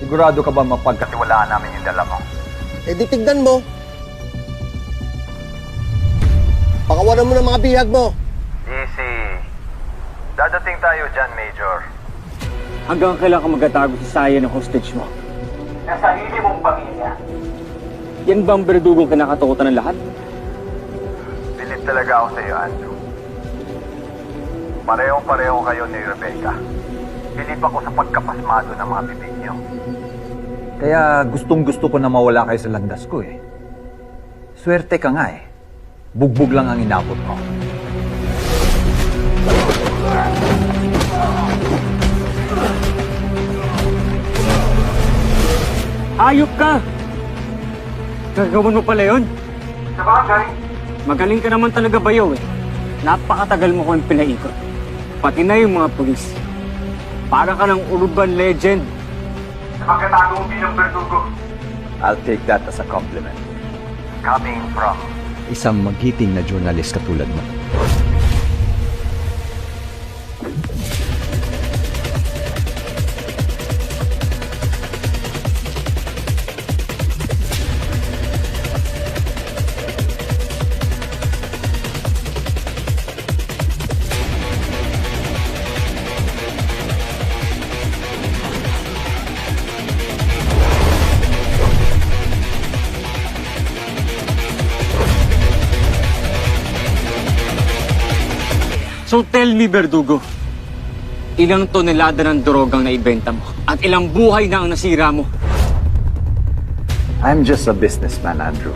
Sigurado ka ba mapagkatiwalaan namin yung dala mo? Eh di tignan mo. Pakawalan mo ng mga bihag mo. Easy. Dadating tayo dyan, Major. Hanggang kailan ka magtatago sa saya ng hostage mo? Sa sarili mong pamilya. Yan ba ang berdugong kinakatakutan ng lahat? Bilib talaga ako sa iyo, Andrew. Parehong-pareho kayo ni Rebecca. Bilib ako sa pagkapasmado ng mga bibig niyo. Kaya gustong-gusto ko na mawala kayo sa landas ko eh. Swerte ka nga eh. Bugbog lang ang inabot mo. Hayop ka! Gagawin mo pala yun? Sabagay. Magaling ka naman talaga bayaw eh. Napakatagal mo ko yung pinaikot. Pati na yung mga pulis. Para ka ng urban legend. Sa pagkatago mo bilang berdugo. I'll take that as a compliment. Coming from Isang magiting na journalist katulad mo. So tell me, Berdugo, ilang tonelada ng drogang na ibenta mo at ilang buhay na ang nasira mo? I'm just a businessman, Andrew.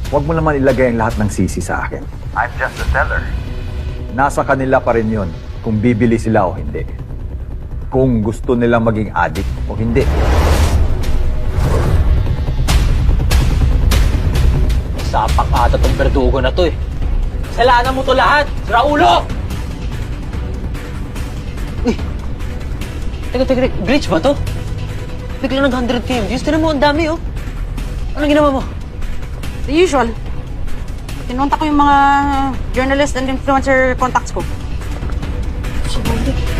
Huwag mo naman ilagay ang lahat ng sisi sa akin. I'm just a seller. Nasa kanila pa rin yun kung bibili sila o hindi. Kung gusto nila maging addict o hindi. Sapak ata tong Berdugo na to eh. Kasalanan mo to lahat, Raulo! Uy! Teka, glitch ba to? Bigla nag 100k views. Tinan mo, ang dami oh. Anong ginawa mo? The usual. Tinunta ko yung mga journalist and influencer contacts ko. Siguro.